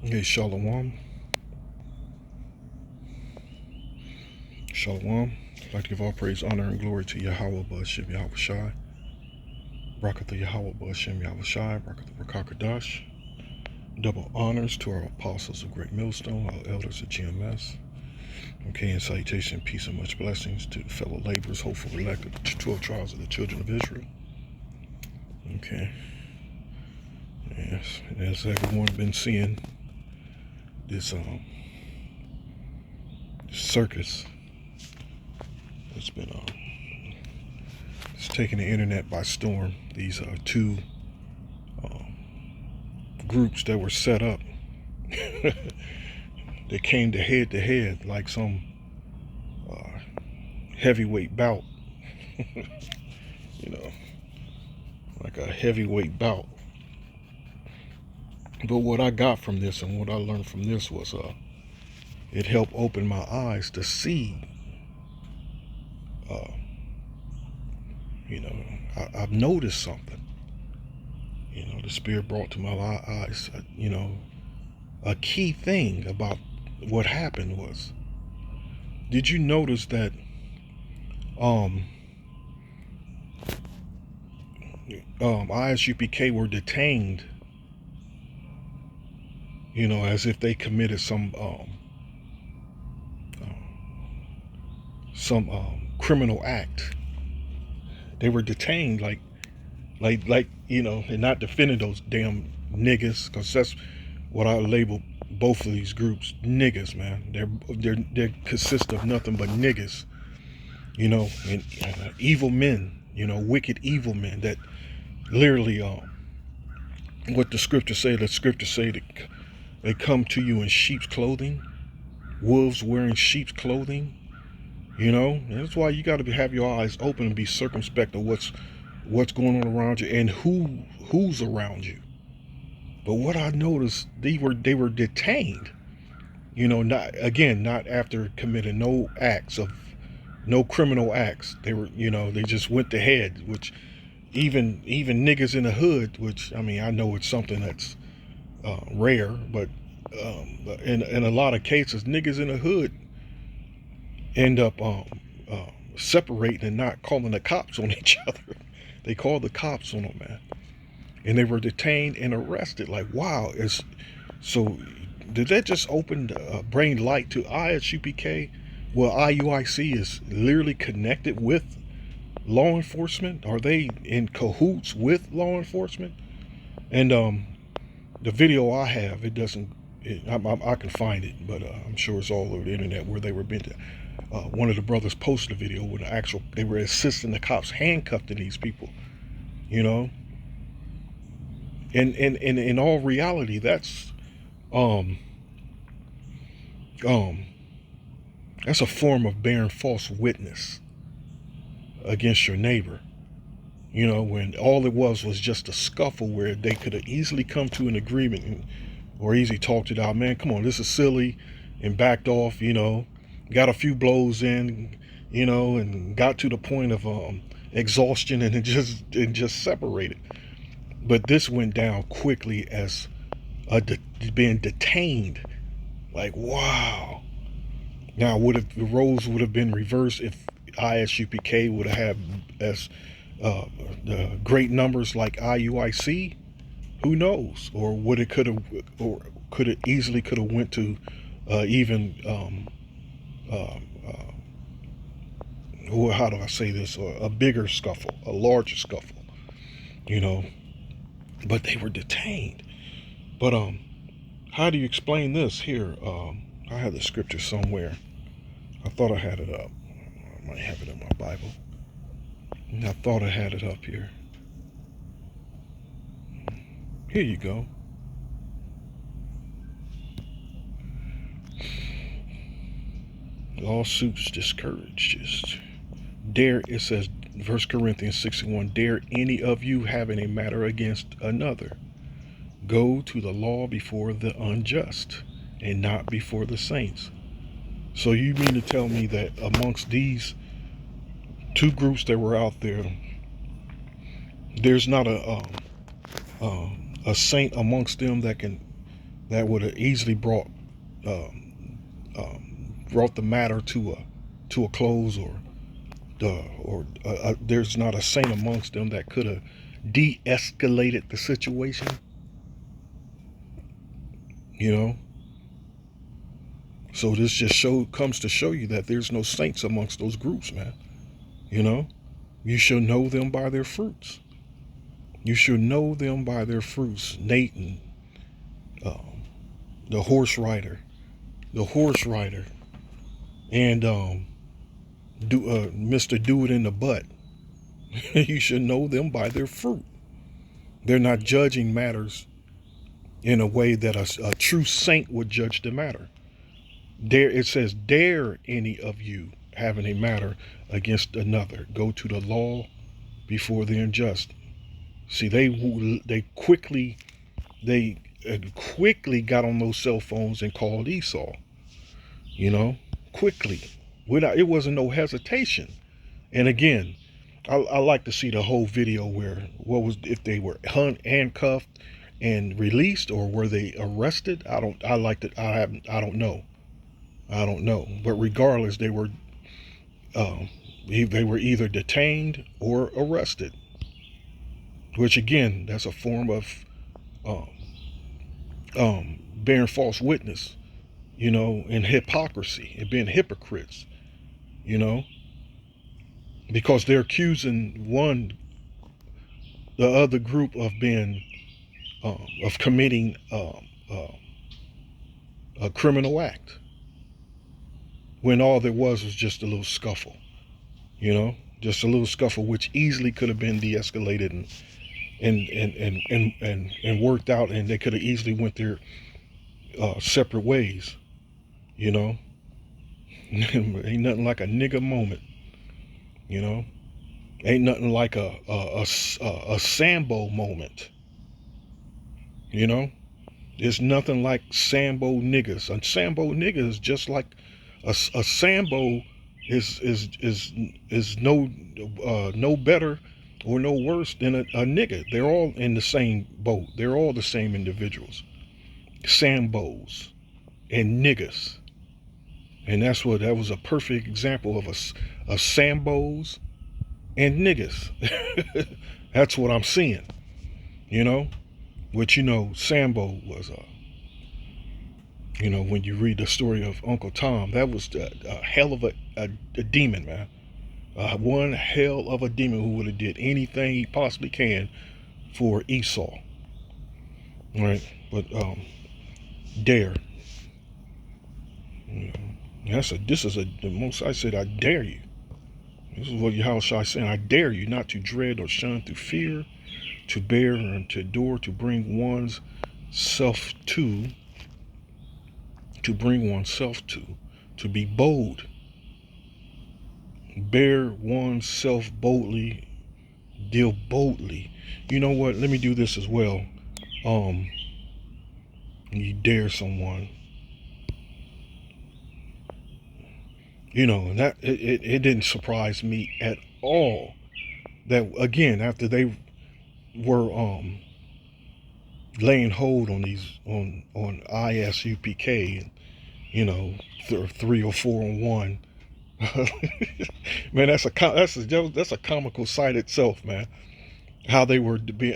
Hey, Shalom. Shalom. I'd like to give all praise, honor, and glory to Yahweh Ba'ashem Yahweh Shai. Barakatha Yahweh Ba'ashem Yahweh Shai. Barakatha Rakakadash. Double honors to our apostles of Great Millstone, our elders of GMS. Okay, and salutation, peace, and much blessings to the fellow laborers, hopeful elect of the 12 tribes of the children of Israel. Okay. Yes, as everyone been seeing, this circus has been it's taking the internet by storm. These are two groups that were set up that came to head like some heavyweight bout. Like a heavyweight bout. But what I got from this and what I learned from this was it helped open my eyes to see I've noticed something. The Spirit brought to my eyes, a key thing about what happened was, did you notice that ISUPK were detained, as if they committed some criminal act. They were detained like, and not defending those damn niggas, because that's what I label both of these groups, niggas, man. They consist of nothing but niggas, and evil men, wicked evil men that literally, what the scriptures say that they come to you in sheep's clothing, wolves wearing sheep's clothing. And that's why you got to have your eyes open and be circumspect of what's going on around you and who's around you. But what I noticed, they were detained. Not after committing no criminal acts. They were, they just went to head, which even niggas in the hood, which I know it's something that's rare, but in a lot of cases, niggas in the hood end up separating and not calling the cops on each other. They called the cops on them, man, and they were detained and arrested. Like, wow, so did that just bring light to ISUPK? Well, IUIC is literally connected with law enforcement. Are they in cahoots with law enforcement? And the video I have, it doesn't. I can find it, but I'm sure it's all over the internet where they were been to. One of the brothers posted a video with they were assisting the cops handcuffing these people, and in all reality, that's that's a form of bearing false witness against your neighbor. When all it was just a scuffle where they could have easily come to an agreement or easily talked it out. Man, come on, this is silly, and backed off. Got a few blows in, and got to the point of exhaustion, and it just separated. But this went down quickly as being detained. Like, wow. Now, the roles would have been reversed if ISUPK would have had as the great numbers like IUIC? Who knows? Or could it easily went to even how do I say this? A bigger scuffle, a larger scuffle, But they were detained. But how do you explain this here? I had the scripture somewhere. I thought I had it up. I might have it in my Bible. I thought I had it up here. Here you go. Lawsuits discouraged. It says, 1 Corinthians 61, dare any of you having a matter against another go to the law before the unjust and not before the saints. So you mean to tell me that amongst these two groups that were out there, there's not a saint amongst them that that would have easily brought the matter to a close, or there's not a saint amongst them that could have de-escalated the situation. You know, so this just comes to show you that there's no saints amongst those groups, man. You know, you should know them by their fruits. You should know them by their fruits. Nate and the horse rider, and Mr. Do It in the Butt. You should know them by their fruit. They're not judging matters in a way that a true saint would judge the matter. It says, dare any of you having a matter against another, go to the law before the unjust. See, they quickly got on those cell phones and called Esau. You know, quickly, without, it wasn't no hesitation. And again, I like to see the whole video where if they were handcuffed and released, or were they arrested? I don't know. But regardless, they were either detained or arrested. Which again, that's a form of bearing false witness, you know, and hypocrisy, and being hypocrites, you know, because they're accusing the other group of being of committing a criminal act, when all there was just a little scuffle, you know, just a little scuffle, which easily could have been de-escalated and worked out, and they could have easily went their separate ways, you know. Ain't nothing like a nigga moment, you know. Ain't nothing like a Sambo moment, you know. There's nothing like Sambo niggas. A Sambo nigga is just like a Sambo is no better or no worse than a nigga. They're all in the same boat. They're all the same individuals. Sambos and niggas. And that was a perfect example of a Sambos and niggas. That's what I'm seeing, you know. Which, you know, Sambo was you know, when you read the story of Uncle Tom, that was a hell of a demon, man. One hell of a demon who would have did anything he possibly can for Esau. Right? But dare. You know, the most I said, I dare you. This is what Yahushua saying, I dare you not to dread or shun through fear, to bear and to endure, to bring one's self to be bold. Bear oneself boldly, deal boldly. You know what? Let me do this as well. You dare someone, you know, and that it didn't surprise me at all that, again, after they were laying hold on these on ISUPK, and you know, 3 or 4 on 1. Man, that's a comical sight itself, man. How they were to be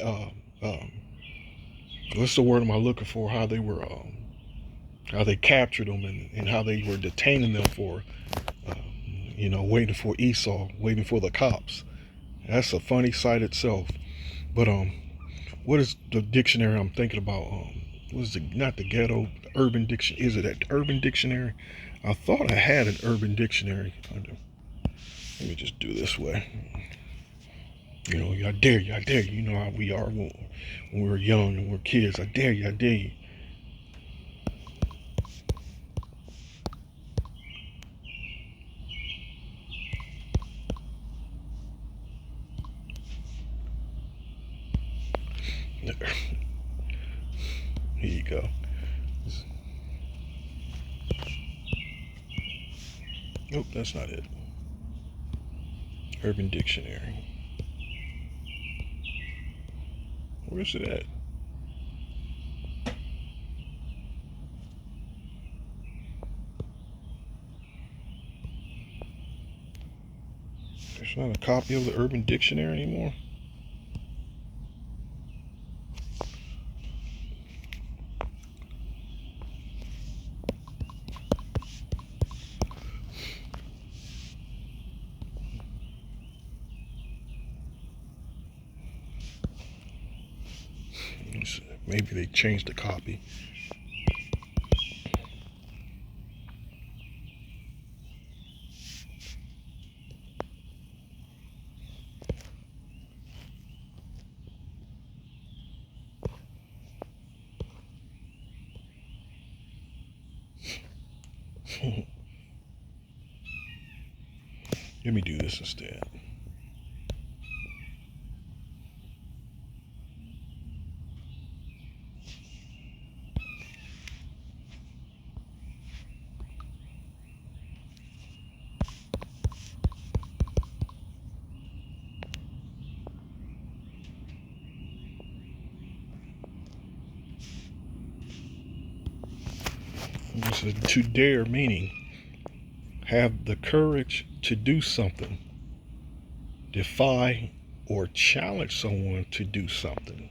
what's the word am I looking for? How they were how they captured them, and how they were detaining them for you know, waiting for Esau, waiting for the cops. That's a funny sight itself. But what is the dictionary I'm thinking about? What is it? Not the ghetto, the urban dictionary. Is it an urban dictionary? I thought I had an urban dictionary. Let me just do this way. You know, I dare you. You know how we are when we're young and we're kids. I dare you. Here you go. Nope, that's not it. Urban Dictionary. Where's it at? It's not a copy of the Urban Dictionary anymore. Maybe they changed the copy. Let me do this instead. This is to dare, meaning have the courage to do something, defy or challenge someone to do something.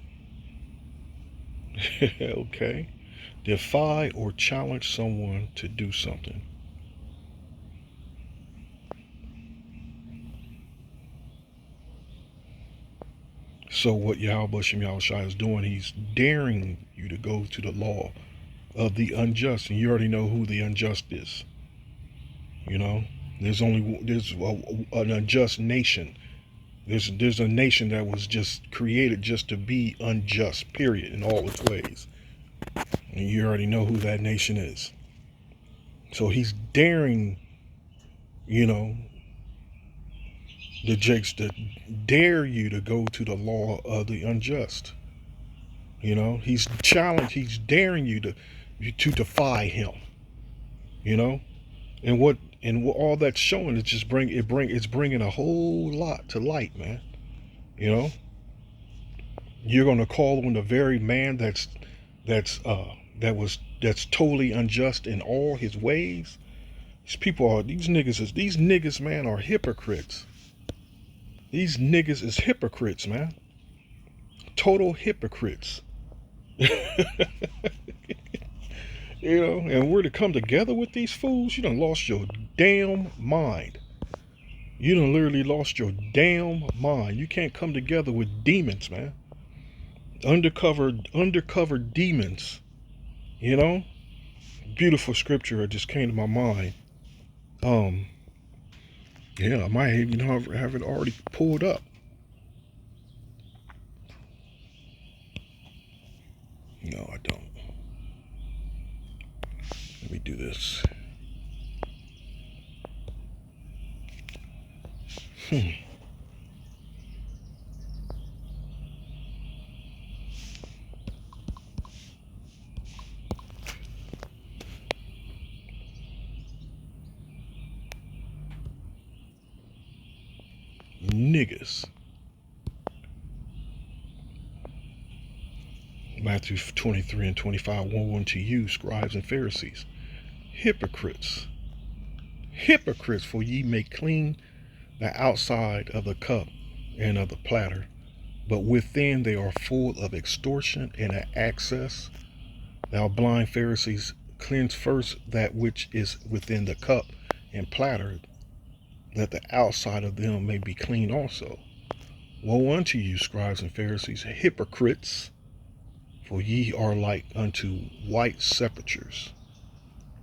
Okay? Defy or challenge someone to do something. So what Yahweh Shem Yahushua is doing, he's daring you to go to the law of the unjust. And you already know who the unjust is. You know, there's an unjust nation. There's a nation that was just created just to be unjust, period, in all its ways. And you already know who that nation is. So he's daring, you know, the Jakes to dare you to go to the law of the unjust. You know, he's daring you to defy him. You know, and what all that's showing is just it's bringing a whole lot to light, man. You know, you're gonna call on the very man that's totally unjust in all his ways. These niggas, man, are hypocrites. These niggas is hypocrites, man. Total hypocrites. You know, and we're to come together with these fools. You done lost your damn mind. You done literally lost your damn mind. You can't come together with demons, man. Undercover demons. You know? Beautiful scripture that just came to my mind. Yeah, I might even have it already pulled up. No, I don't. Let me do this. Niggas. Matthew 23 and 25, 1 to you, scribes and Pharisees. Hypocrites. Hypocrites, for ye make clean the outside of the cup and of the platter, but within they are full of extortion and access. Thou blind Pharisees, cleanse first that which is within the cup and platter, that the outside of them may be clean also. Woe unto you, scribes and Pharisees, hypocrites, for ye are like unto white sepulchres,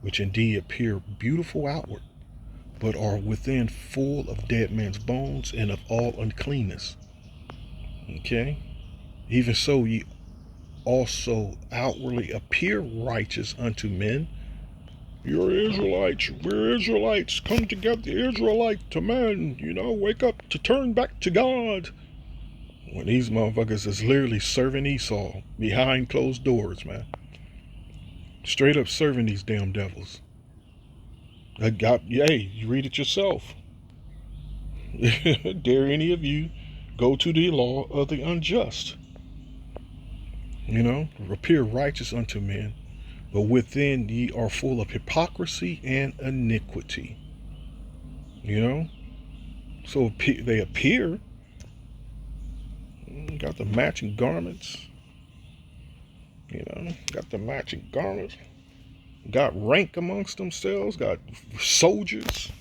which indeed appear beautiful outward, but are within full of dead men's bones and of all uncleanness. Okay? Even so ye also outwardly appear righteous unto men. You're Israelites, we're Israelites, come together, Israelite to man, you know, wake up to turn back to God. When these motherfuckers is literally serving Esau behind closed doors, man. Straight up serving these damn devils. Hey, you read it yourself. Dare any of you go to the law of the unjust? You know, appear righteous unto men, but within ye are full of hypocrisy and iniquity. You know, So they appear. Got the matching garments. Got the matching garments. Got rank amongst themselves. Got soldiers.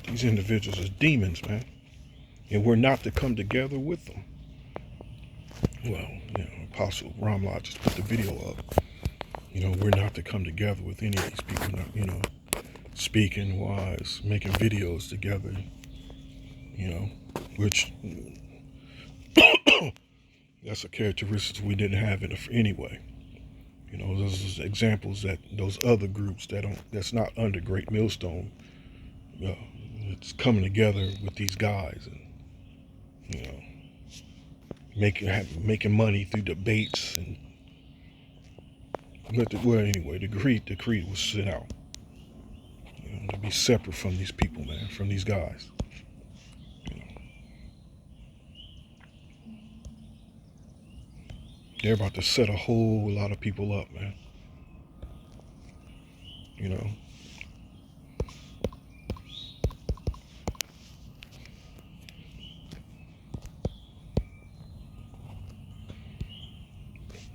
These individuals are demons, man. And we're not to come together with them. Well, Apostle Ramlod just put the video up. We're not to come together with any of these people, not, speaking wise, making videos together, which that's a characteristic we didn't have anyway. Those are examples that those other groups that's not under Great Millstone, it's coming together with these guys and, making money through debates and anyway, the creed was sent out to be separate from these people, man, from these guys. They're about to set a whole lot of people up, man.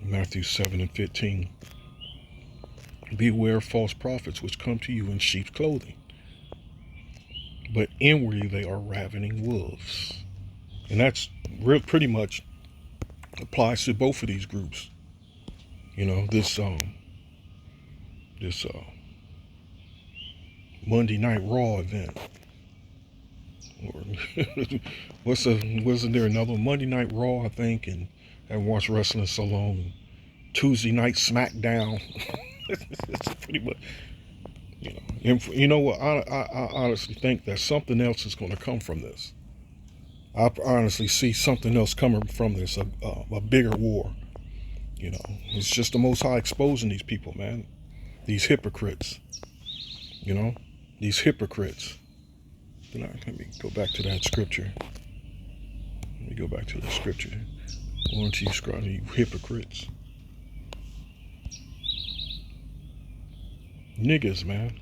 Matthew 7:15. Beware of false prophets which come to you in sheep's clothing, but inwardly they are ravening wolves. And that's pretty much applies to both of these groups. This Monday Night Raw event. Or wasn't there another Monday Night Raw, I think, and I haven't watched wrestling so long. Tuesday Night SmackDown. It's pretty much, And what? I honestly think that something else is going to come from this. I honestly see something else coming from this, a bigger war. It's just the Most High exposing these people, man. These hypocrites. These hypocrites. Let me go back to that scripture. Why don't you scroll, you hypocrites? Niggas, man.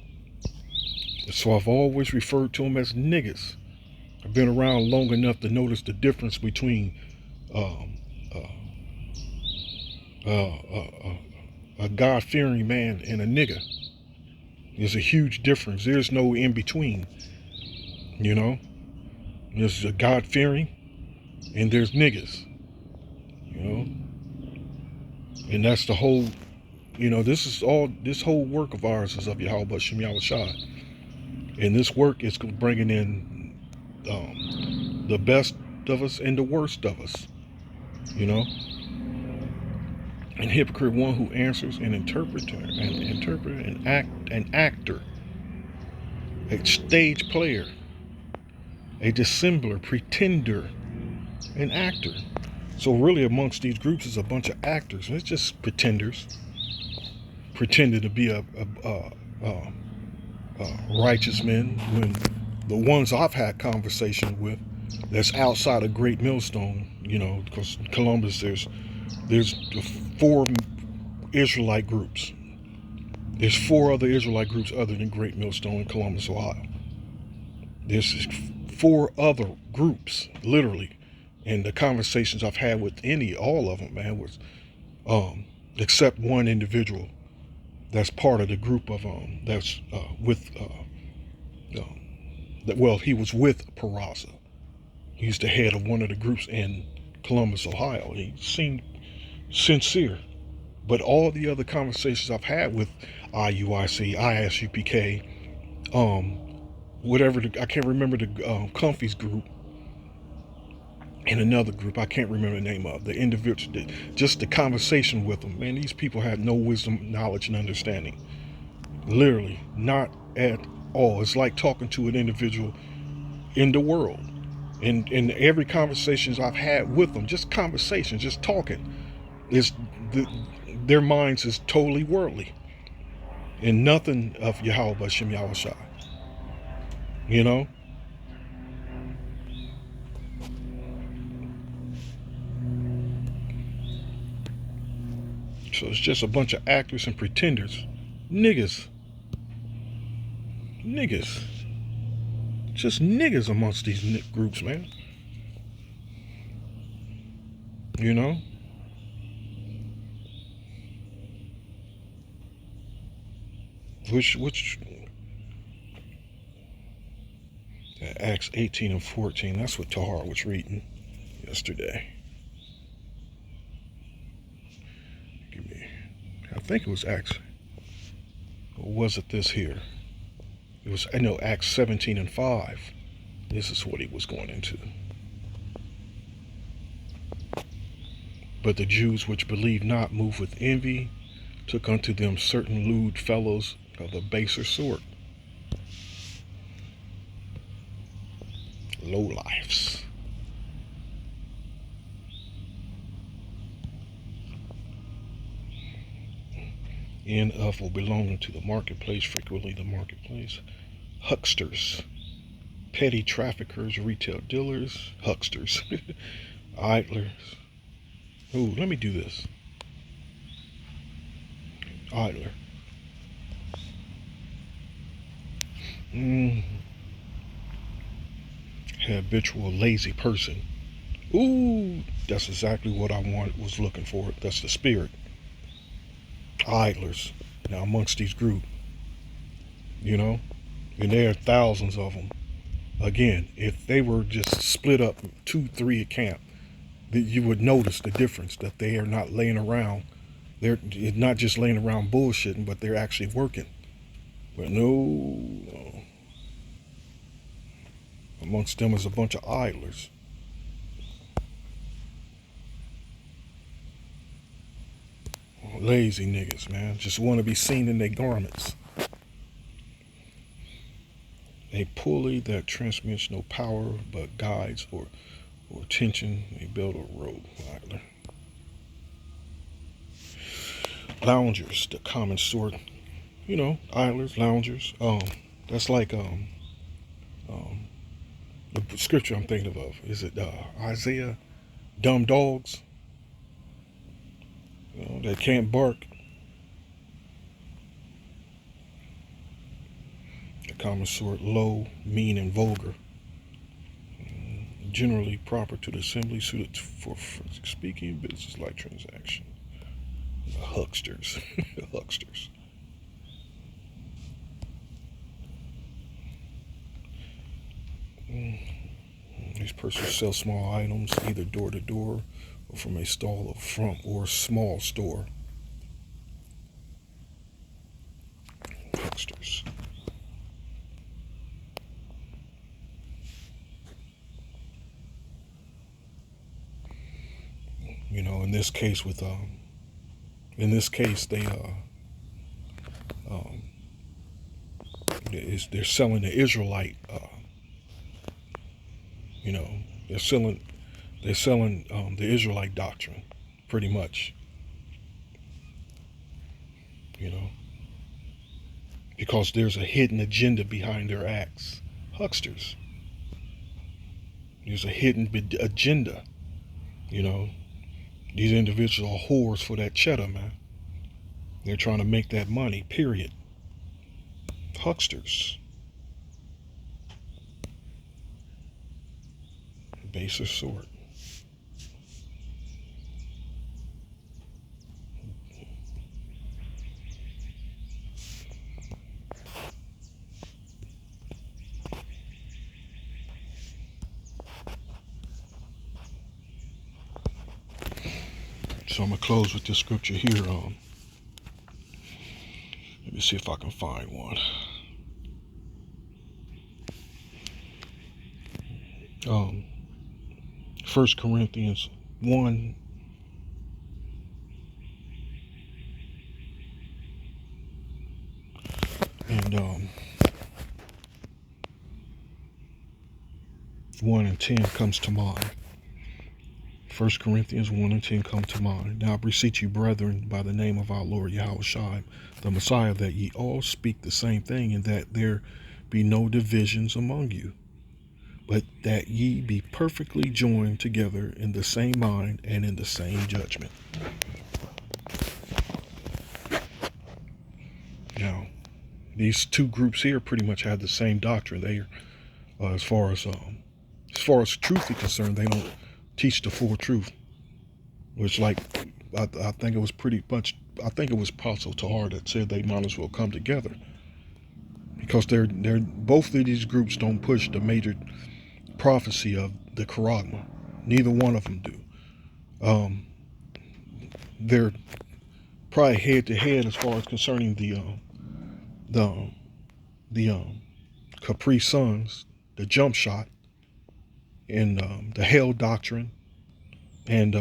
So I've always referred to them as niggas. I've been around long enough to notice the difference between a God-fearing man and a nigga. There's a huge difference. There's no in between. There's a God-fearing and there's niggas. And that's the whole. This whole work of ours is of Yahweh Shem Yahushua. And this work is bringing in the best of us and the worst of us. And hypocrite one who answers an interpreter, an actor, a stage player, a dissembler, pretender, an actor. So really amongst these groups is a bunch of actors. It's just pretenders. Pretending to be a righteous men when the ones I've had conversation with that's outside of Great Millstone, because Columbus, there's 4 Israelite groups. There's 4 other Israelite groups other than Great Millstone in Columbus, Ohio. There's 4 other groups, literally. And the conversations I've had with all of them, man, was except one individual that's part of the group of that's with he was with Peraza. He's the head of one of the groups in Columbus, Ohio. He seemed sincere, but all the other conversations I've had with IUIC, ISUPK, I can't remember the Comfy's group, and another group I can't remember the name of, the individual, just the conversation with them, man, these people have no wisdom, knowledge, and understanding. Literally, not at all. It's like talking to an individual in the world. And every conversations I've had with them, just conversations, just talking, their minds is totally worldly. And nothing of Yahweh Shem Yahushua. So it's just a bunch of actors and pretenders. Niggas. Niggas. Just niggas amongst these groups, man. You know? Which Acts 18 and 14, that's what Tahar was reading yesterday. I think it was Acts, or was it this here? It was, I know, Acts 17 and 5. This is what he was going into. But the Jews which believed not, moved with envy, took unto them certain lewd fellows of the baser sort, lowlifes. In, of, or belonging to the marketplace, frequently the marketplace, hucksters, petty traffickers, retail dealers, hucksters, idlers. Ooh, let me do this. Idler. Habitual lazy person. Ooh, that's exactly what I was looking for. That's the spirit. Idlers. Now amongst these groups, you know, and there are thousands of them. Again, if they were just split up 2, 3 a camp, you would notice the difference, that they are not laying around. They're not just laying around bullshitting, but they're actually working. But no. Amongst them is a bunch of idlers. Lazy niggas, man. Just want to be seen in their garments. A pulley that transmits no power but guides or tension. They build a rope. Idler. Loungers, the common sort. You know, idlers, loungers. That's like the scripture I'm thinking of. Is it Isaiah? Dumb dogs. You know, that can't bark. The common sort, low, mean, and vulgar. Generally proper to the assembly, suited for speaking, business-like transaction. Hucksters. Hucksters. These persons sell small items, either door to door or from a stall of front or small store. Hucksters. You know, in this case they're selling the Israelite. You know, they're selling the Israelite doctrine, pretty much. You know, because there's a hidden agenda behind their acts. Hucksters. There's a hidden agenda. You know, these individuals are whores for that cheddar, man. They're trying to make that money, period. Hucksters. Baser sort. So I'm going to close with this scripture here. Let me see if I can find one. 1 Corinthians 1. And 1 and 10 comes to mind. 1 Corinthians 1 and 10 come to mind. Now I beseech you, brethren, by the name of our Lord Yahushua, the Messiah, that ye all speak the same thing, and that there be no divisions among you, but that ye be perfectly joined together in the same mind and in the same judgment. Now, These two groups here pretty much have the same doctrine. They, as far as truth is concerned, they don't teach the full truth. Which, like, I think it was pretty much. I think it was Apostle Tahar that said they might as well come together, because they're both of these groups don't push the major prophecy of the Quran. Neither one of them do. They're probably head to head as far as concerning the Capri Suns, the jump shot, and the hell doctrine, and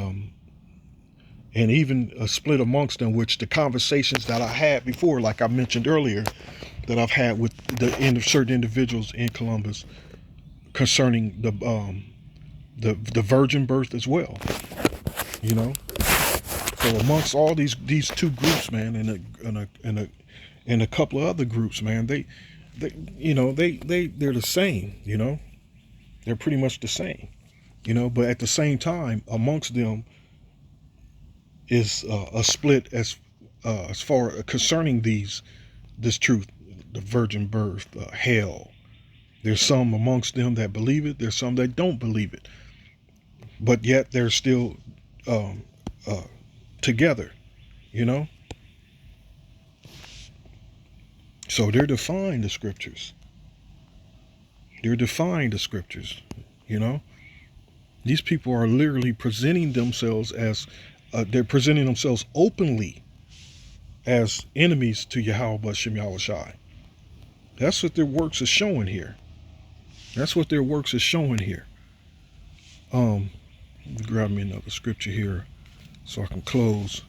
even a split amongst them, which the conversations that I had before, like I mentioned earlier, that I've had with certain individuals in Columbus concerning the virgin birth as well. You know, so amongst all these two groups, man, and a couple of other groups, man, they're the same. You know, they're pretty much the same. You know, but at the same time, amongst them is a split as far concerning this truth, the virgin birth, hell. There's some amongst them that believe it. There's some that don't believe it. But yet they're still together, you know? So they're defying the scriptures. They're defying the scriptures, you know? These people are literally presenting themselves as, they're presenting themselves openly as enemies to Yahweh Bashem Yahushai. That's what their works is showing here. That's what their works is showing here. Grab me another scripture here so I can close.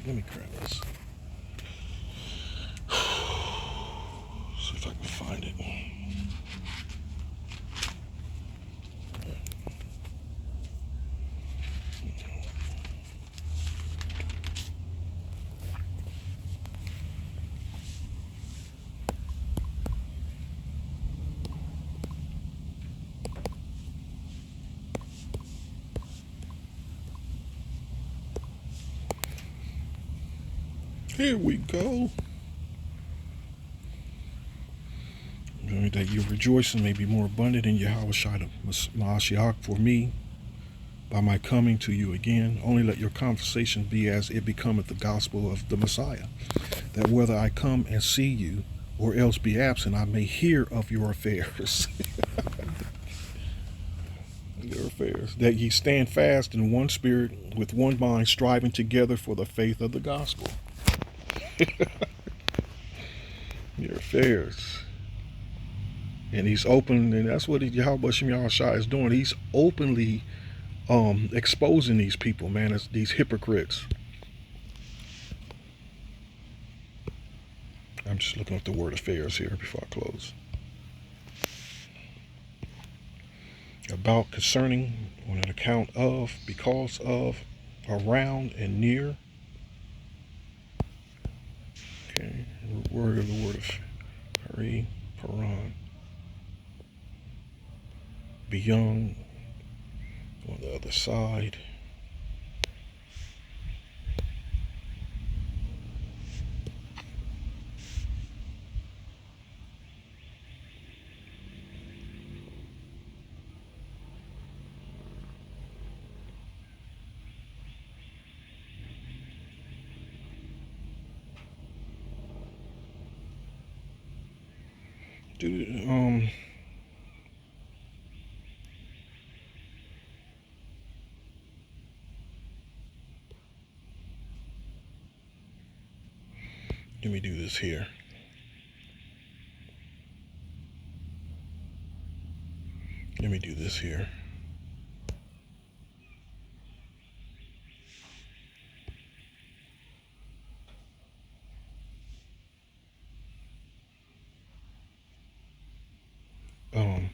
Let me grab this. See if I can find it. Here we go. That your rejoicing may be more abundant in Yahweh Mashiach for me by my coming to you again. Only let your conversation be as it becometh the gospel of the Messiah, that whether I come and see you or else be absent, I may hear of your affairs. Your affairs. That ye stand fast in one spirit, with one mind, striving together for the faith of the gospel. Your affairs. And he's open, and that's what Yahweh Bashem Yahushua is doing. He's openly exposing these people, man, as these hypocrites. I'm just looking at the word affairs here before I close. About, concerning, on an account of, because of, around, and near. Okay, the word of Hari, Paran. Beyond, on the other side. Let me do this here. me do this here. Um,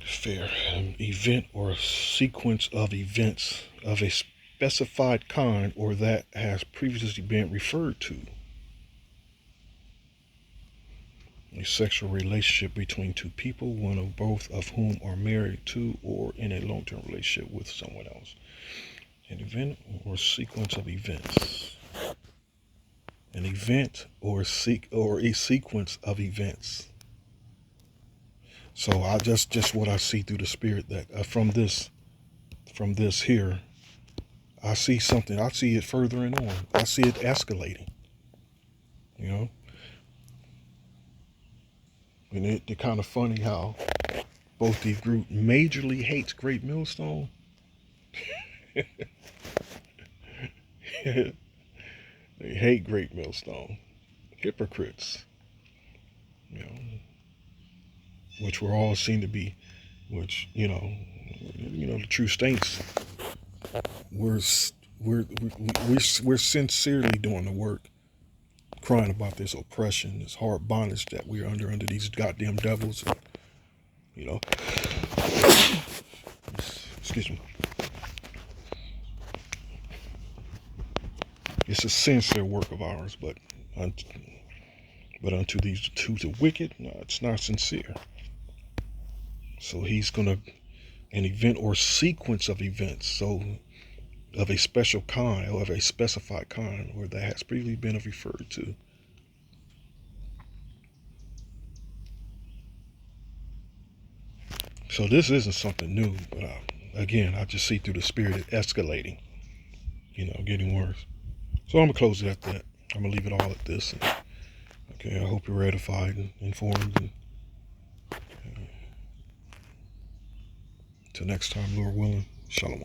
fair. An event or a sequence of events of a specified kind or that has previously been referred to. A sexual relationship between two people, one or both of whom are married to or in a long-term relationship with someone else. An event or sequence of events. An event or a sequence of events. So I just what I see through the spirit that from this here, I see something. I see it furthering on. I see it escalating. You know, and it's kind of funny how both these groups majorly hates Great Millstone. They hate Great Millstone. Hypocrites. You know, which we're all seen to be, which the true saints. We're sincerely doing the work, crying about this oppression, this hard bondage that we're under these goddamn devils. You know, excuse me. It's a sincere work of ours, but unto these two the wicked, no, it's not sincere. So he's gonna an event or sequence of events, so of a special kind or of a specified kind, or that has previously been referred to. So this isn't something new, but again, I just see through the spirit it escalating, getting worse. So I'm gonna close it at that. I'm gonna leave it all at this. And, okay, I hope you're edified and informed. And, till next time, Lord willing, Shalom.